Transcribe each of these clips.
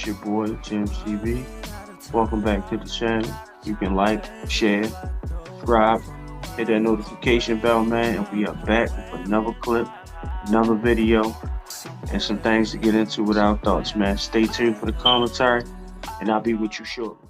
It's your boy, Jim CB. Welcome back to the channel. You can like, share, subscribe, hit that notification bell, man, and we are back with another clip, another video, and some things to get into with our thoughts, man. Stay tuned for the commentary, and I'll be with you shortly.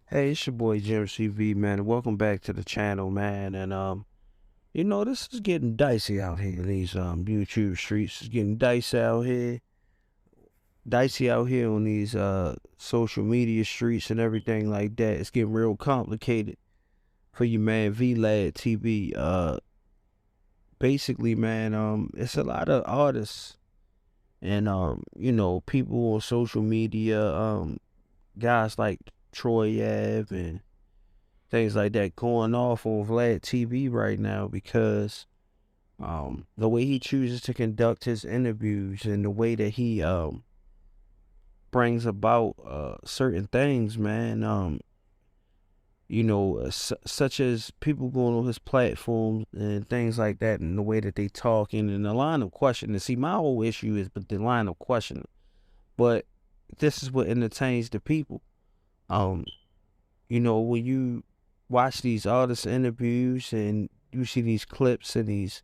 Hey, it's your boy Jim CV, man. Welcome back to the channel, man. And this is getting dicey out here in these YouTube streets. It's getting dicey out here on these social media streets and everything like that. It's getting real complicated for you, man. Vlad TV. Basically, man, it's a lot of artists and people on social media, guys like Troy Ave and things like that going off on Vlad TV right now because the way he chooses to conduct his interviews and the way that he brings about certain things, man. Such as people going on his platforms and things like that, and the way that they talking and the line of questioning. See, my whole issue is but the line of questioning, but this is what entertains the people. Um, when you watch these artist interviews and you see these clips and these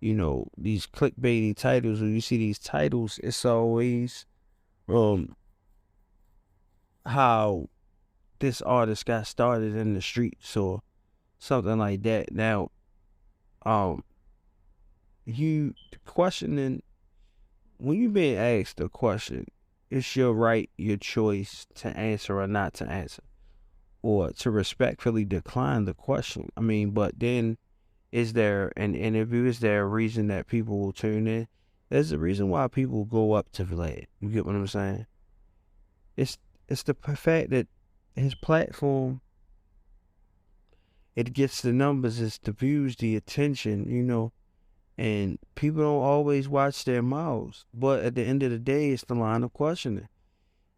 clickbaity titles, or you see these titles, it's always how this artist got started in the streets or something like that. Now, you questioning, when you being asked a question, it's your right, your choice to answer or not to answer, or to respectfully decline the question. I mean, but then is there an interview? Is there a reason that people will tune in? There's a reason why people go up to Vlad. You get what I'm saying? It's the fact that his platform, it gets the numbers, it's the views, the attention, and people don't always watch their mouths. But at the end of the day, it's the line of questioning.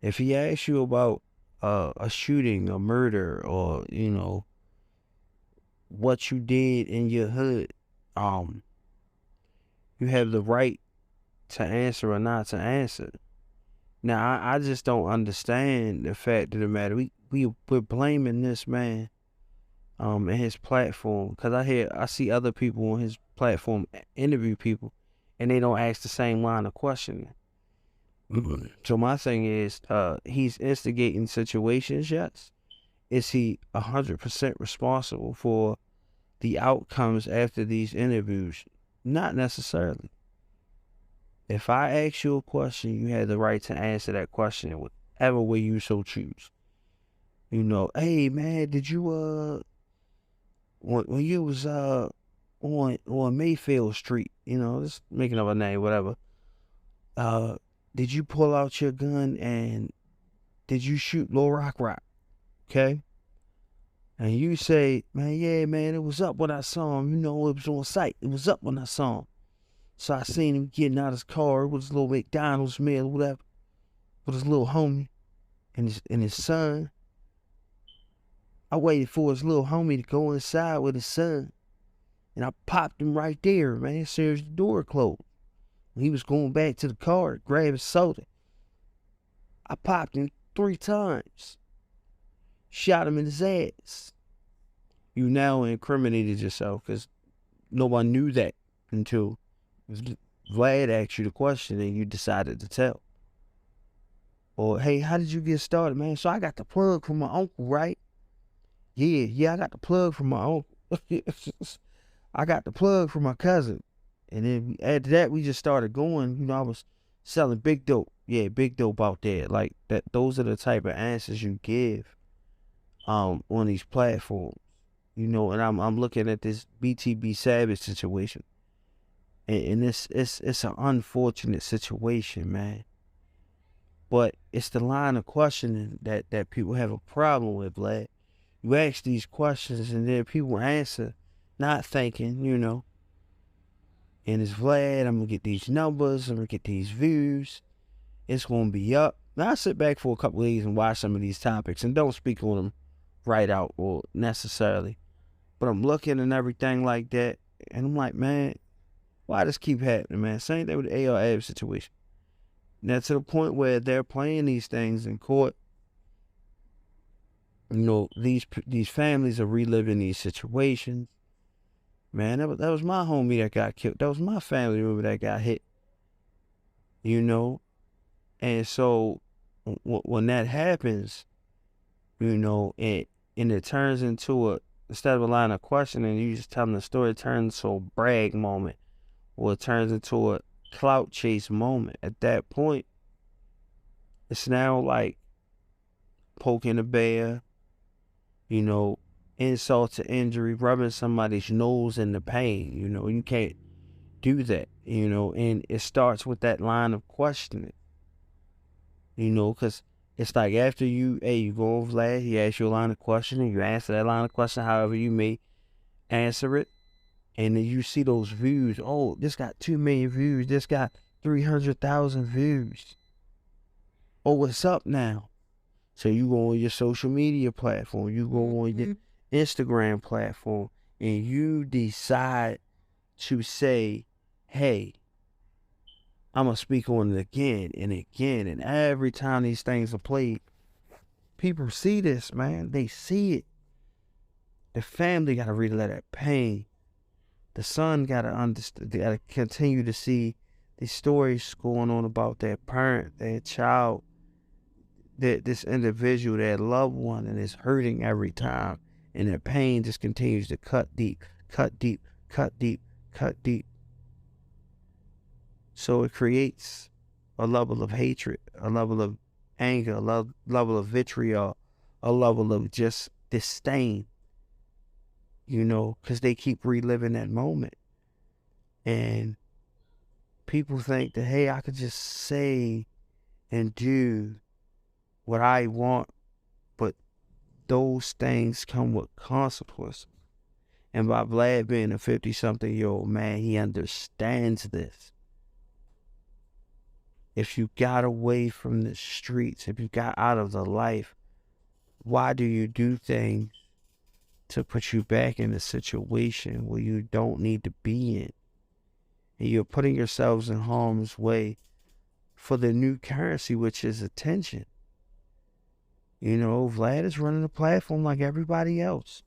If he asks you about a shooting, a murder, or what you did in your hood, you have the right to answer or not to answer. Now, I just don't understand the fact of the matter. We're blaming this man, and his platform, because I see other people on his platform interview people, and they don't ask the same line of questioning. So my thing is, he's instigating situations. Yes, is he 100% responsible for the outcomes after these interviews? Not necessarily. If I ask you a question, you have the right to answer that question in whatever way you so choose. Hey man, did you when you was on Mayfield Street, just making up a name, whatever. Did you pull out your gun and did you shoot Lil Rock? Okay? And you say, man, yeah, man, it was up when I saw him. It was on sight. It was up when I saw him. So I seen him getting out his car with his little McDonald's meal, whatever, with his little homie and his son. I waited for his little homie to go inside with his son. And I popped him right there, man, as soon as the door closed. When he was going back to the car to grab his soda, I popped him 3 times. Shot him in his ass. You now incriminated yourself because no one knew that until Vlad asked you the question and you decided to tell. Or, hey, how did you get started, man? So I got the plug from my uncle, right? Yeah, I got the plug from my uncle. I got the plug from my cousin. And then after that, we just started going. I was selling big dope. Yeah, big dope out there. Like that. Those are the type of answers you give on these platforms. And I'm looking at this BTB Savage situation. And it's an unfortunate situation, man. But it's the line of questioning that people have a problem with, Vlad. You ask these questions and then people answer, not thinking, and it's Vlad, I'm going to get these numbers, I'm going to get these views, it's going to be up. Now I sit back for a couple of days and watch some of these topics and don't speak on them right out or necessarily. But I'm looking and everything like that, and I'm like, man, why this keep happening, man? Same thing with the AR Ab situation. Now to the point where they're playing these things in court, you know, these families are reliving these situations. Man, that was my homie that got killed. That was my family member that got hit. You know, and so when that happens, you know, and it turns into instead of a line of questioning, you just telling the story, it turns to a brag moment, or it turns into a clout chase moment. At that point, it's now like poking a bear, you know, insult to injury, rubbing somebody's nose in the pain. You know, you can't do that, you know, and it starts with that line of questioning, you know, because it's like after you go over Vlad, he asks you a line of questioning, you answer that line of question however you may answer it, and then you see those views. Oh, this got 2 million views, this got 300,000 views. Oh, what's up now? So you go on your social media platform, you go on your Instagram platform, and you decide to say, hey, I'm going to speak on it again and again. And every time these things are played, people see this, man. They see it. The family got to relive that pain. The son got to understand, they got to continue to see these stories going on about their parent, their child, this individual, their loved one, and it's hurting every time. And their pain just continues to cut deep, cut deep, cut deep, cut deep. So it creates a level of hatred, a level of anger, a level of vitriol, a level of just disdain, you know, because they keep reliving that moment. And people think that, hey, I could just say and do what I want, but those things come with consequences. And by Vlad being a 50-something-year-old man, he understands this. If you got away from the streets, if you got out of the life, why do you do things to put you back in a situation where you don't need to be in? And you're putting yourselves in harm's way for the new currency, which is attention. You know, Vlad is running a platform like everybody else.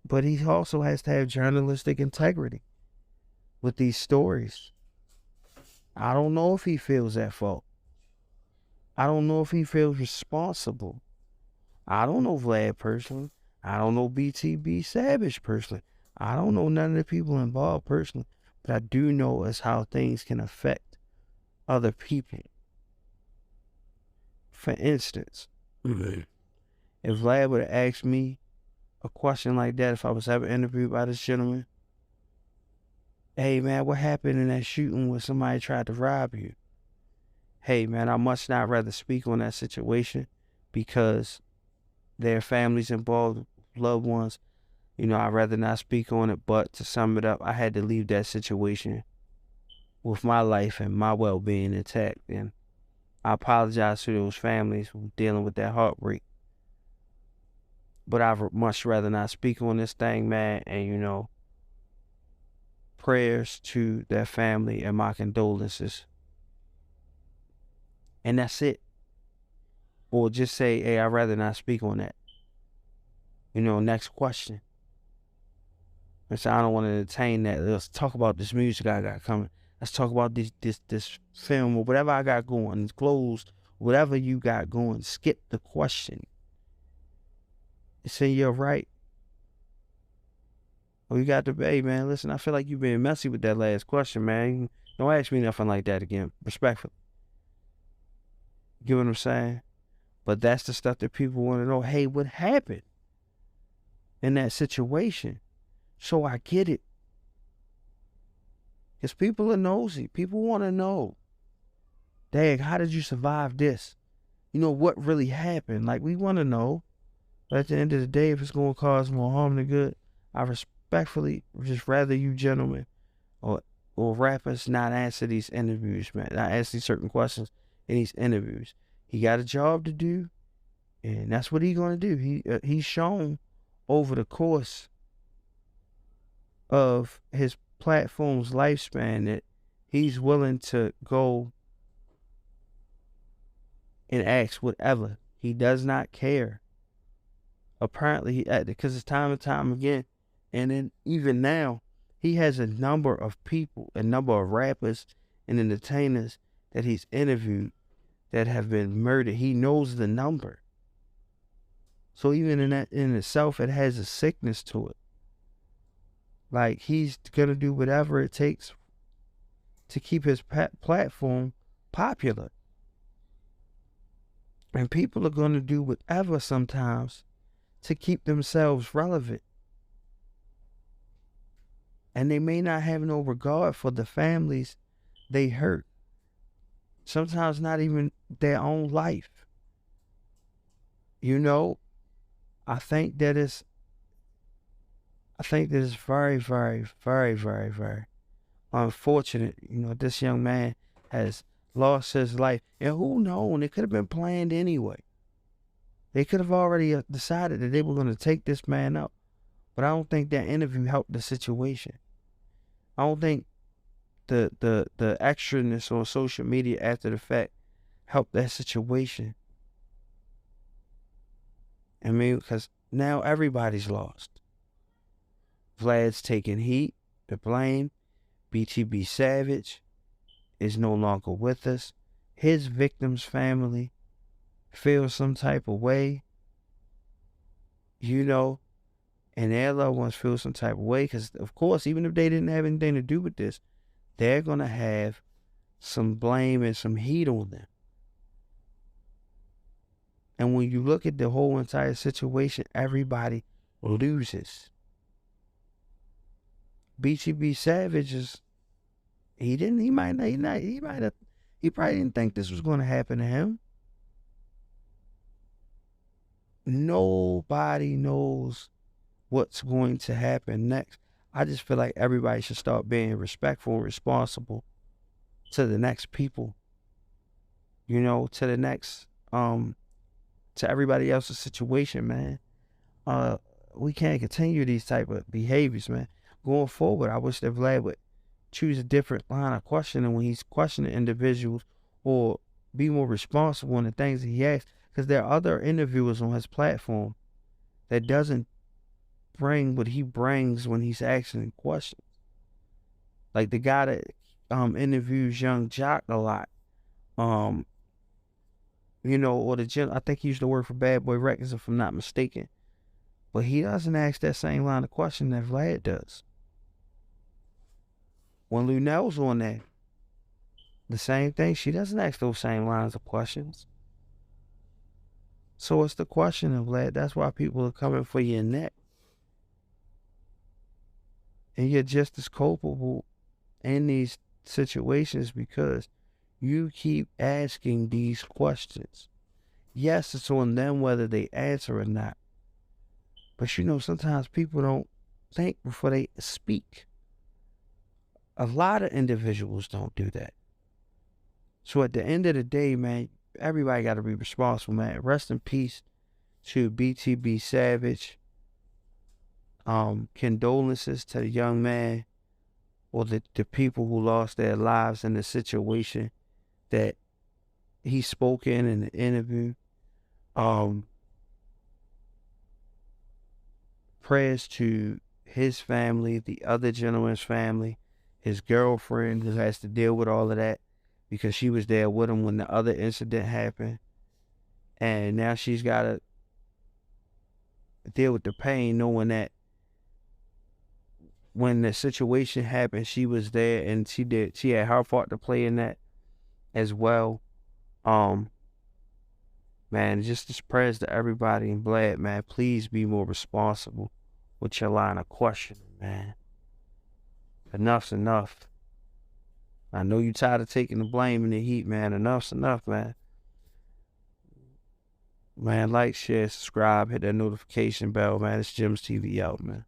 But he also has to have journalistic integrity with these stories. I don't know if he feels at fault. I don't know if he feels responsible. I don't know Vlad personally. I don't know BTB Savage personally. I don't know none of the people involved personally. But I do know is how things can affect other people. For instance, if Vlad would have asked me a question like that, if I was ever interviewed by this gentleman, hey man, what happened in that shooting when somebody tried to rob you? Hey man, I much not rather speak on that situation because their families involved, loved ones, you know, I'd rather not speak on it. But to sum it up, I had to leave that situation with my life and my well-being intact. And I apologize to those families who are dealing with that heartbreak. But I'd much rather not speak on this thing, man. And, you know, prayers to their family and my condolences. And that's it. Or just say, hey, I'd rather not speak on that. You know, next question. I said, I don't want to entertain that. Let's talk about this music I got coming. Let's talk about this film or whatever I got going. It's closed, whatever you got going. Skip the question. Say you're right. Oh, you got to hey man, listen, I feel like you've been messy with that last question, man. Don't ask me nothing like that again. Respectfully. You get what I'm saying? But that's the stuff that people want to know. Hey, what happened in that situation? So I get it. Because people are nosy. People want to know. Dang, how did you survive this? You know, what really happened? Like, we want to know. But at the end of the day, if it's going to cause more harm than good, I respectfully just rather you gentlemen or rappers not answer these interviews, man. Not answer these certain questions in these interviews. He got a job to do, and that's what he's going to do. He's shown over the course of his platform's lifespan that He's willing to go and ask whatever. He does not care. Apparently, because it's time and time again. And then even now, he has a number of people, a number of rappers and entertainers that he's interviewed that have been murdered. He knows the number. So even in that in itself, it has a sickness to it. Like, he's gonna do whatever it takes to keep his platform popular. And people are gonna do whatever sometimes to keep themselves relevant. And they may not have no regard for the families they hurt. Sometimes not even their own life. You know, I think that it's very, very, very, very, very unfortunate. You know, this young man has lost his life. And who knows? It could have been planned anyway. They could have already decided that they were going to take this man up. But I don't think that interview helped the situation. I don't think the extraness on social media after the fact helped that situation. I mean, because now everybody's lost. Vlad's taking heat, the blame. BTB Savage is no longer with us. His victim's family feels some type of way, you know, and their loved ones feel some type of way because, of course, even if they didn't have anything to do with this, they're going to have some blame and some heat on them. And when you look at the whole entire situation, everybody loses. BTB Savage he probably didn't think this was going to happen to him. Nobody knows what's going to happen next. I just feel like everybody should start being respectful and responsible to the next people, you know, to the next, to everybody else's situation, man. We can't continue these type of behaviors, man. Going forward, I wish that Vlad would choose a different line of questioning when he's questioning individuals, or be more responsible in the things that he asks. Because there are other interviewers on his platform that doesn't bring what he brings when he's asking questions. Like the guy that interviews Young Jock a lot, you know, or I think he used to work for Bad Boy Records, if I'm not mistaken. But he doesn't ask that same line of question that Vlad does. When Lunell's on there, the same thing. She doesn't ask those same lines of questions. So it's the question of Vlad. That's why people are coming for your neck. And you're just as culpable in these situations because you keep asking these questions. Yes, it's on them whether they answer or not. But you know, sometimes people don't think before they speak. A lot of individuals don't do that. So at the end of the day, man, everybody got to be responsible, man. Rest in peace to BTB Savage. Condolences to the young man or the people who lost their lives in the situation that he spoke in the interview. Prayers to his family, the other gentleman's family, his girlfriend who has to deal with all of that because she was there with him when the other incident happened. And now she's got to deal with the pain knowing that when the situation happened, she was there and she had her part to play in that as well. Man, just prayers to everybody in Vlad, man. Please be more responsible with your line of questioning, man. Enough's enough. I know you tired of taking the blame and the heat, man. Enough's enough, man. Man, like, share, subscribe, hit that notification bell, man. It's Jim's TV out, man.